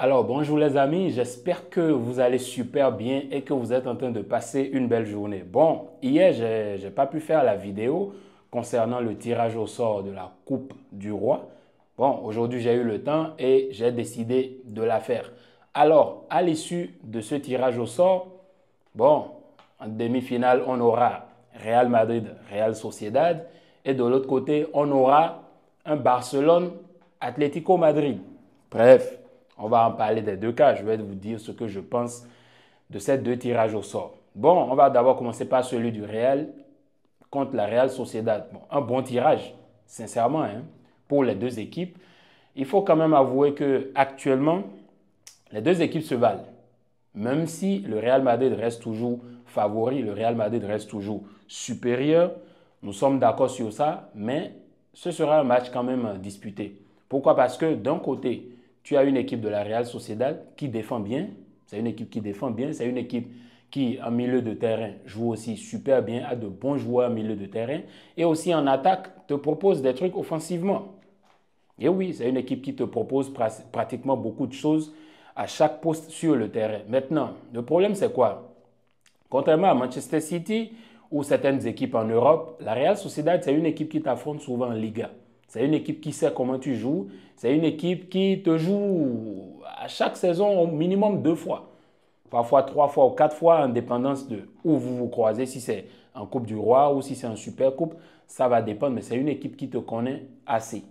Alors, bonjour les amis, j'espère que vous allez super bien et que vous êtes en train de passer une belle journée. Bon, hier, je n'ai pas pu faire la vidéo concernant le tirage au sort de la Coupe du Roi. Bon, aujourd'hui, j'ai eu le temps et j'ai décidé de la faire. Alors, à l'issue de ce tirage au sort, bon, en demi-finale, on aura Real Madrid, Real Sociedad et de l'autre côté, on aura un Barcelone, Atlético Madrid. Bref, on va en parler des deux cas. Je vais vous dire ce que je pense de ces deux tirages au sort. Bon, on va d'abord commencer par celui du Real contre la Real Sociedad. Bon, un bon tirage, sincèrement, hein, pour les deux équipes. Il faut quand même avouer que actuellement, les deux équipes se valent. Même si le Real Madrid reste toujours favori, le Real Madrid reste toujours supérieur, nous sommes d'accord sur ça, mais ce sera un match quand même disputé. Pourquoi? Parce que d'un côté, tu as une équipe de la Real Sociedad qui défend bien, c'est une équipe qui défend bien, c'est une équipe qui, en milieu de terrain, joue aussi super bien, a de bons joueurs en milieu de terrain, et aussi en attaque, te propose des trucs offensivement. Et oui, c'est une équipe qui te propose pratiquement beaucoup de choses à chaque poste sur le terrain. Maintenant, le problème, c'est quoi? Contrairement à Manchester City ou certaines équipes en Europe, la Real Sociedad, c'est une équipe qui t'affronte souvent en Liga. C'est une équipe qui sait comment tu joues. C'est une équipe qui te joue à chaque saison au minimum 2 fois. Parfois 3 fois ou 4 fois, en dépendance de où vous vous croisez, si c'est en Coupe du Roi ou si c'est en Super Coupe, ça va dépendre, mais c'est une équipe qui te connaît assez.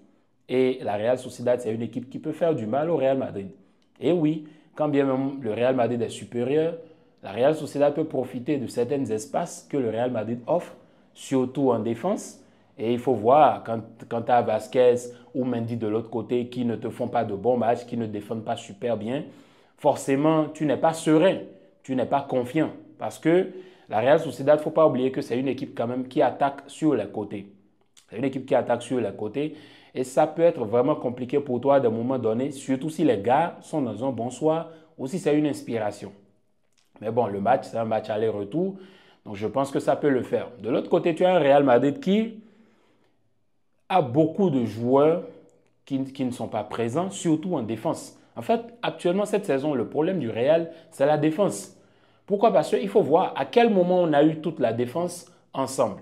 Et la Real Sociedad, c'est une équipe qui peut faire du mal au Real Madrid. Et oui, quand bien même le Real Madrid est supérieur, la Real Sociedad peut profiter de certains espaces que le Real Madrid offre, surtout en défense. Et il faut voir, quand tu as Vasquez ou Mendy de l'autre côté qui ne te font pas de bons matchs, qui ne défendent pas super bien, forcément, tu n'es pas serein, tu n'es pas confiant. Parce que la Real Sociedad, il ne faut pas oublier que c'est une équipe quand même qui attaque sur les côtés. C'est une équipe qui attaque sur les côtés. Et ça peut être vraiment compliqué pour toi à un moment donné, surtout si les gars sont dans un bon soir ou si c'est une inspiration. Mais bon, le match, c'est un match aller-retour. Donc je pense que ça peut le faire. De l'autre côté, tu as un Real Madrid qui a beaucoup de joueurs qui ne sont pas présents, surtout en défense. En fait, actuellement, cette saison, le problème du Real, c'est la défense. Pourquoi? Parce qu'il faut voir à quel moment on a eu toute la défense ensemble.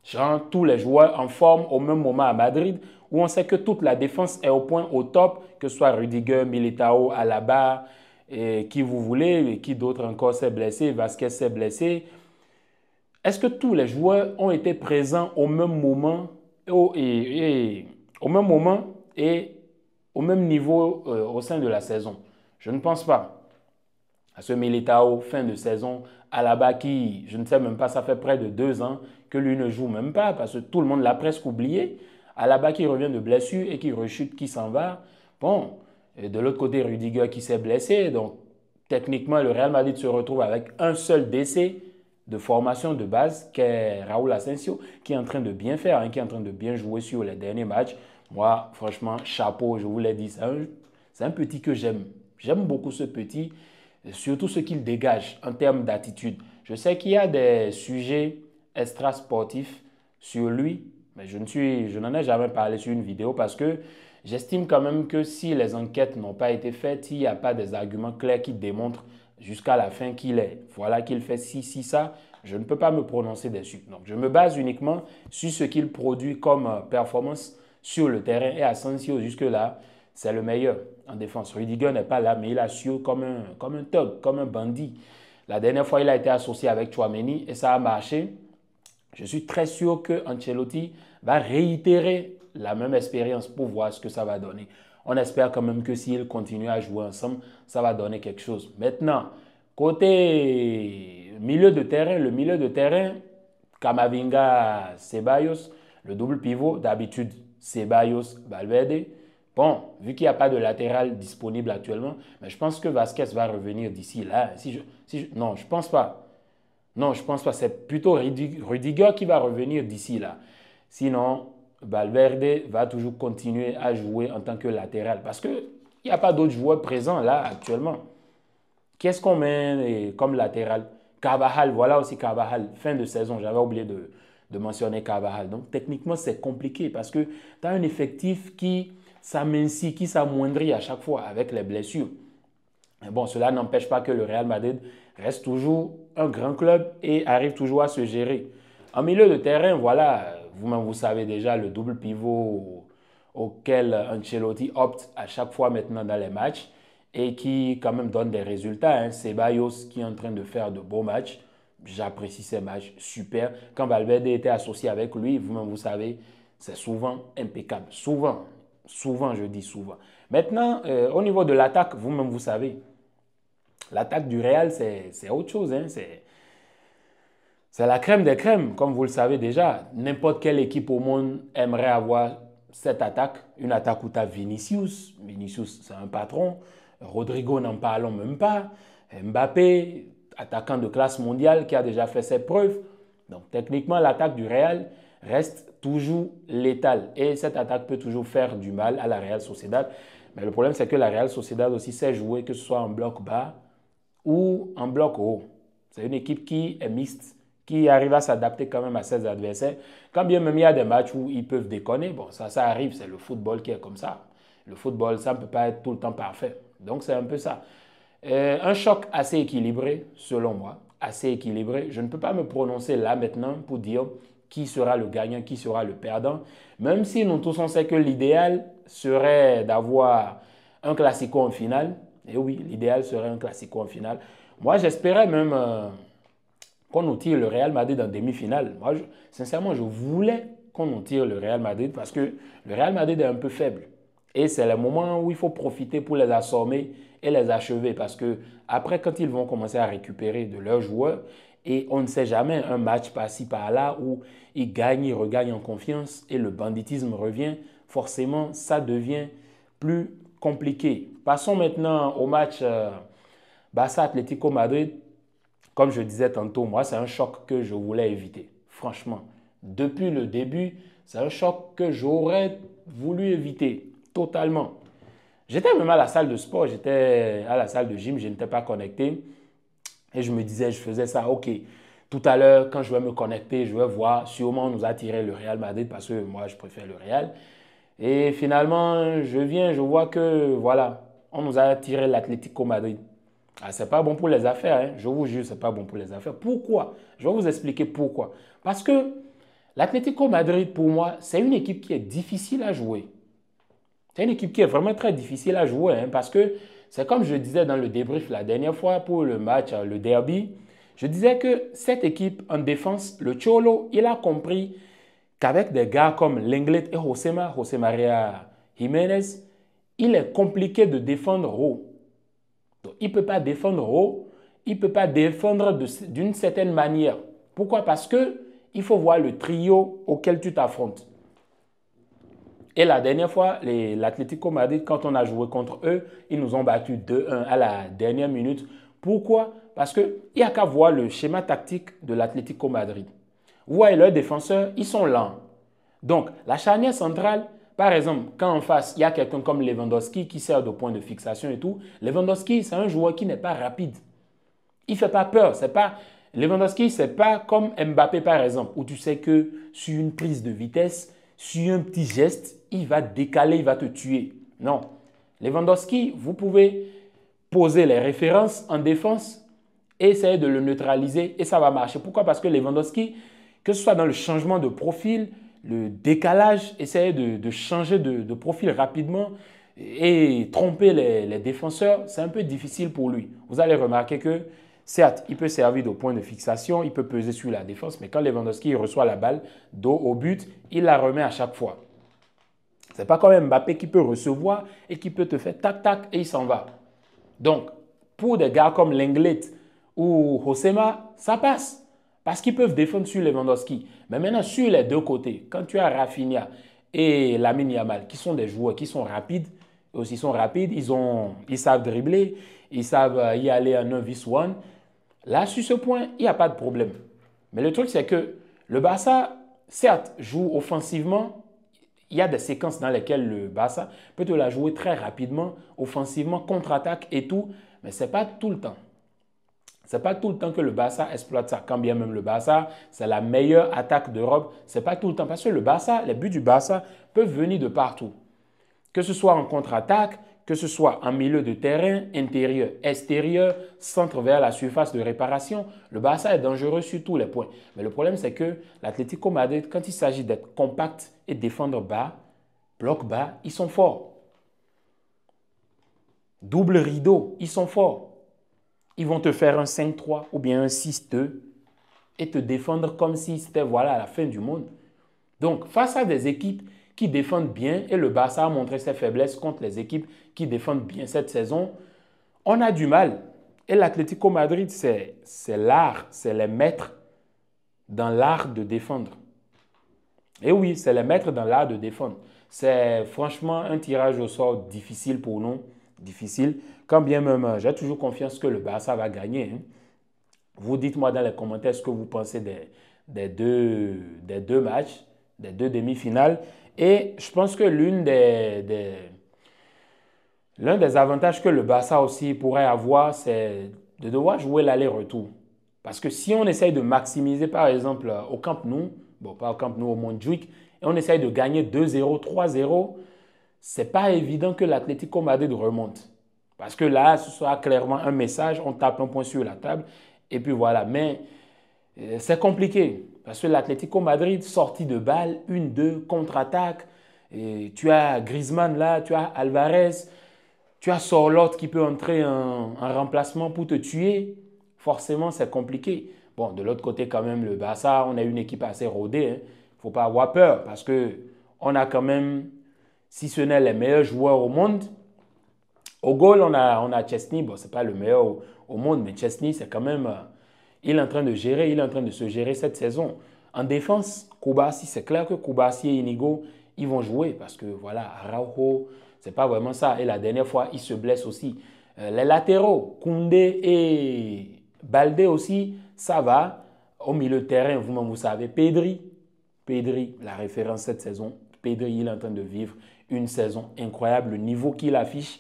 Genre, tous les joueurs en forme au même moment à Madrid, où on sait que toute la défense est au point, au top, que ce soit Rudiger, Militao, Alaba, et qui vous voulez, et qui d'autre encore s'est blessé, Vasquez s'est blessé. Est-ce que tous les joueurs ont été présents au même moment au même moment et au même niveau au sein de la saison? Je ne pense pas. À ce Militao, fin de saison, Alaba qui, je ne sais même pas, ça fait près de 2 ans que lui ne joue même pas parce que tout le monde l'a presque oublié. Alaba qui revient de blessure et qui rechute, qui s'en va. Bon, et de l'autre côté, Rudiger qui s'est blessé. Donc, techniquement, le Real Madrid se retrouve avec un seul décès de formation de base, qui est Raúl Asensio, qui est en train de bien faire, hein, qui est en train de bien jouer sur les derniers matchs. Moi, franchement, chapeau, je vous l'ai dit, c'est un petit que j'aime. J'aime beaucoup ce petit, surtout ce qu'il dégage en termes d'attitude. Je sais qu'il y a des sujets extra-sportifs sur lui, mais je n'en ai jamais parlé sur une vidéo parce que j'estime quand même que si les enquêtes n'ont pas été faites, s'il n'y a pas des arguments clairs qui démontrent jusqu'à la fin qu'il est, voilà qu'il fait ci, ça, je ne peux pas me prononcer dessus. Donc je me base uniquement sur ce qu'il produit comme performance sur le terrain et Asensio jusque-là, c'est le meilleur en défense. Rudiger n'est pas là, mais il assure comme un thug, comme un bandit. La dernière fois, il a été associé avec Chouameni et ça a marché. Je suis très sûr que Ancelotti va réitérer la même expérience pour voir ce que ça va donner. On espère quand même que s'ils continuent à jouer ensemble, ça va donner quelque chose. Maintenant, côté milieu de terrain, le milieu de terrain, Camavinga, Ceballos, le double pivot, d'habitude, Ceballos, Valverde. Bon, vu qu'il n'y a pas de latéral disponible actuellement, mais je pense que Vasquez va revenir d'ici là. Non, je ne pense pas. Non, je ne pense pas. C'est plutôt Rudiger qui va revenir d'ici là. Sinon, Valverde va toujours continuer à jouer en tant que latéral parce qu'il n'y a pas d'autres joueurs présents là actuellement. Qu'est-ce qu'on met comme latéral? Carvajal, voilà aussi Carvajal. Fin de saison, j'avais oublié de mentionner Carvajal. Donc techniquement, c'est compliqué parce que tu as un effectif qui s'amincit, qui s'amoindrit à chaque fois avec les blessures. Mais bon, cela n'empêche pas que le Real Madrid reste toujours un grand club et arrive toujours à se gérer. En milieu de terrain, voilà, vous-même vous savez déjà le double pivot auquel Ancelotti opte à chaque fois maintenant dans les matchs et qui quand même donne des résultats. Hein. Ceballos qui est en train de faire de beaux matchs. J'apprécie ces matchs, super. Quand Valverde était associé avec lui, vous-même vous savez, c'est souvent impeccable. Souvent, je dis souvent. Maintenant, au niveau de l'attaque, vous-même vous savez, l'attaque du Real, c'est autre chose. Hein. C'est la crème des crèmes, comme vous le savez déjà. N'importe quelle équipe au monde aimerait avoir cette attaque. Une attaque où tu as Vinicius. Vinicius, c'est un patron. Rodrigo, n'en parlons même pas. Mbappé, attaquant de classe mondiale qui a déjà fait ses preuves. Donc techniquement, l'attaque du Real reste toujours létale. Et cette attaque peut toujours faire du mal à la Real Sociedad. Mais le problème, c'est que la Real Sociedad aussi sait jouer, que ce soit en bloc bas ou en bloc haut. C'est une équipe qui est mixte, qui arrive à s'adapter quand même à ses adversaires. Quand bien même il y a des matchs où ils peuvent déconner, bon, ça arrive, c'est le football qui est comme ça. Le football, ça ne peut pas être tout le temps parfait. Donc c'est un peu ça. Un choc assez équilibré, selon moi, assez équilibré. Je ne peux pas me prononcer là maintenant pour dire qui sera le gagnant, qui sera le perdant. Même si nous tous on sait que l'idéal serait d'avoir un classico en finale. Et oui, l'idéal serait un classico en finale. Moi, j'espérais même qu'on nous tire le Real Madrid en demi-finale. Moi, sincèrement, je voulais qu'on nous tire le Real Madrid parce que le Real Madrid est un peu faible. Et c'est le moment où il faut profiter pour les assommer et les achever. Parce que après, quand ils vont commencer à récupérer de leurs joueurs, et on ne sait jamais, un match par-ci, par-là, où ils gagnent, ils regagnent en confiance et le banditisme revient, forcément, ça devient plus compliqué. Passons maintenant au match Barça-Atlético Madrid. Comme je disais tantôt, moi, c'est un choc que je voulais éviter. Franchement, depuis le début, c'est un choc que j'aurais voulu éviter totalement. J'étais même à la salle de sport, j'étais à la salle de gym, je n'étais pas connecté. Et je me disais, je faisais ça, ok, tout à l'heure, quand je vais me connecter, je vais voir, sûrement on nous a tiré le Real Madrid parce que moi, je préfère le Real. Et finalement, je viens, je vois que, voilà, on nous a tiré l'Atlético Madrid. Ah, c'est pas bon pour les affaires, hein. Je vous jure, c'est pas bon pour les affaires. Pourquoi? Je vais vous expliquer pourquoi. Parce que l'Atlético Madrid, pour moi, c'est une équipe qui est difficile à jouer. C'est une équipe qui est vraiment très difficile à jouer, hein, parce que c'est comme je disais dans le débrief la dernière fois pour le match, le derby, je disais que cette équipe en défense, le Cholo, il a compris qu'avec des gars comme Lenglet et José María Jiménez, il est compliqué de défendre haut. Donc, il ne peut pas défendre haut, il ne peut pas défendre d'une certaine manière. Pourquoi? Parce qu'il faut voir le trio auquel tu t'affrontes. Et la dernière fois, l'Atlético Madrid, quand on a joué contre eux, ils nous ont battu 2-1 à la dernière minute. Pourquoi? Parce qu'il n'y a qu'à voir le schéma tactique de l'Atlético Madrid. Vous voyez, leurs défenseurs, ils sont lents. Donc, la charnière centrale, par exemple, quand en face, il y a quelqu'un comme Lewandowski qui sert de point de fixation et tout, Lewandowski, c'est un joueur qui n'est pas rapide. Il ne fait pas peur. Lewandowski, ce n'est pas comme Mbappé, par exemple, où tu sais que sur une prise de vitesse, sur un petit geste, il va décaler, il va te tuer. Non. Lewandowski, vous pouvez poser les références en défense et essayer de le neutraliser et ça va marcher. Pourquoi? Parce que Lewandowski, que ce soit dans le changement de profil, le décalage, essayer de changer de profil rapidement et tromper les défenseurs, c'est un peu difficile pour lui. Vous allez remarquer que, certes, il peut servir de point de fixation, il peut peser sur la défense, mais quand Lewandowski reçoit la balle dos au but, il la remet à chaque fois. Ce n'est pas comme Mbappé qui peut recevoir et qui peut te faire tac-tac et il s'en va. Donc, pour des gars comme Lenglet ou Josema, ça passe. Parce qu'ils peuvent défendre sur Lewandowski. Mais maintenant, sur les deux côtés, quand tu as Rafinha et Lamine Yamal, qui sont des joueurs qui sont rapides, ils savent dribbler, ils savent y aller en 1v1. Là, sur ce point, il n'y a pas de problème. Mais le truc, c'est que le Barça, certes, joue offensivement. Il y a des séquences dans lesquelles le Barça peut te la jouer très rapidement, offensivement, contre-attaque et tout, mais ce n'est pas tout le temps. Ce n'est pas tout le temps que le Barça exploite ça. Quand bien même le Barça, c'est la meilleure attaque d'Europe, ce n'est pas tout le temps. Parce que le Barça, les buts du Barça peuvent venir de partout. Que ce soit en contre-attaque, que ce soit en milieu de terrain, intérieur, extérieur, centre vers la surface de réparation, le Barça est dangereux sur tous les points. Mais le problème, c'est que l'Atlético Madrid, quand il s'agit d'être compact et défendre bas, bloc bas, ils sont forts. Double rideau, ils sont forts. Ils vont te faire un 5-3 ou bien un 6-2 et te défendre comme si c'était voilà, la fin du monde. Donc, face à des équipes qui défendent bien, et le Barça a montré ses faiblesses contre les équipes qui défendent bien cette saison, on a du mal. Et l'Atlético Madrid, c'est l'art, c'est les maîtres dans l'art de défendre. Et oui, c'est les maîtres dans l'art de défendre. C'est franchement un tirage au sort difficile pour nous, difficile. Quand bien même, j'ai toujours confiance que le Barça va gagner. Hein. Vous dites-moi dans les commentaires ce que vous pensez des deux matchs, des deux demi-finales. Et je pense que l'un des avantages que le Barça aussi pourrait avoir, c'est de devoir jouer l'aller-retour. Parce que si on essaye de maximiser, par exemple, au Camp Nou, bon, pas au Camp Nou, au Montjuïc, et on essaye de gagner 2-0, 3-0, c'est pas évident que l'Atlético Madrid remonte. Parce que là, ce sera clairement un message, on tape un point sur la table, et puis voilà. Mais c'est compliqué, parce que l'Atlético Madrid, sortie de balle, 1-2, contre-attaque, et tu as Griezmann là, tu as Alvarez, tu as Sorloth qui peut entrer en remplacement pour te tuer. Forcément, c'est compliqué. Bon, de l'autre côté, quand même, le Barça, on a une équipe assez rodée. Il ne faut pas avoir peur parce qu'on a quand même, si ce n'est les meilleurs joueurs au monde, au goal, on a Chesney. Bon, ce n'est pas le meilleur au monde, mais Chesney, c'est quand même, il est en train de gérer, il est en train de se gérer cette saison. En défense, Koubarsi, c'est clair que Koubarsi et Inigo, ils vont jouer parce que, voilà, Araujo, c'est pas vraiment ça. Et la dernière fois, il se blesse aussi. Les latéraux, Koundé et Baldé aussi, ça va. Au milieu de terrain, vous-même, vous savez, Pedri, la référence cette saison. Pedri, il est en train de vivre une saison incroyable. Le niveau qu'il affiche,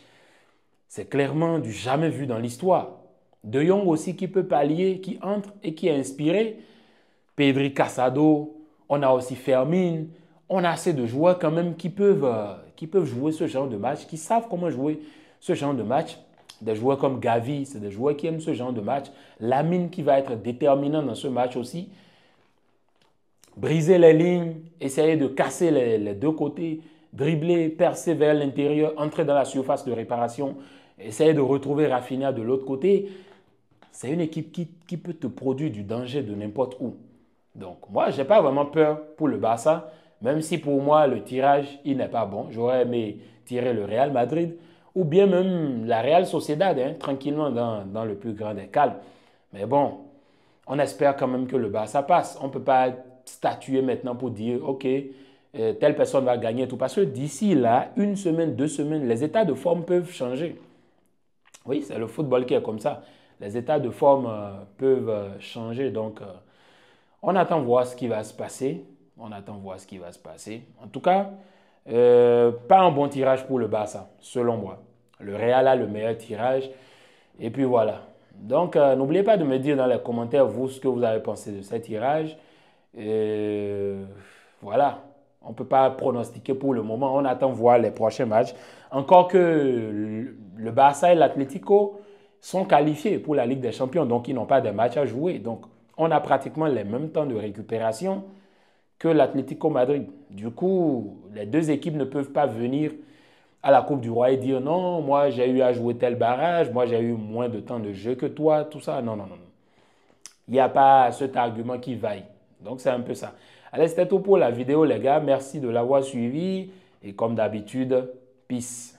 c'est clairement du jamais vu dans l'histoire. De Jong aussi qui peut pallier, qui entre et qui est inspiré. Pedri, Casado, on a aussi Fermin. On a assez de joueurs quand même qui peuvent jouer ce genre de match, qui savent comment jouer ce genre de match. Des joueurs comme Gavi, c'est des joueurs qui aiment ce genre de match. Lamine qui va être déterminant dans ce match aussi. Briser les lignes, essayer de casser les deux côtés, dribbler, percer vers l'intérieur, entrer dans la surface de réparation, essayer de retrouver Rafinha de l'autre côté. C'est une équipe qui peut te produire du danger de n'importe où. Donc moi, je n'ai pas vraiment peur pour le Barça. Même si pour moi, le tirage, il n'est pas bon. J'aurais aimé tirer le Real Madrid ou bien même la Real Sociedad, hein, tranquillement dans le plus grand des calmes. Mais bon, on espère quand même que le Barça passe. On ne peut pas statuer maintenant pour dire, OK, telle personne va gagner tout. Parce que d'ici là, une semaine, 2 semaines, les états de forme peuvent changer. Oui, c'est le football qui est comme ça. Les états de forme peuvent changer. Donc, on attend voir ce qui va se passer. On attend voir ce qui va se passer. En tout cas, pas un bon tirage pour le Barça, selon moi. Le Real a le meilleur tirage. Et puis voilà. Donc, n'oubliez pas de me dire dans les commentaires, vous, ce que vous avez pensé de ce tirage. Voilà. On ne peut pas pronostiquer pour le moment. On attend voir les prochains matchs. Encore que le Barça et l'Atlético sont qualifiés pour la Ligue des Champions. Donc, ils n'ont pas de match à jouer. Donc, on a pratiquement les mêmes temps de récupération que l'Atlético Madrid. Du coup, les deux équipes ne peuvent pas venir à la Coupe du Roi et dire non, moi j'ai eu à jouer tel barrage, moi j'ai eu moins de temps de jeu que toi, tout ça. Non, non, non. Il n'y a pas cet argument qui vaille. Donc c'est un peu ça. Allez, c'était tout pour la vidéo les gars. Merci de l'avoir suivi et comme d'habitude, peace.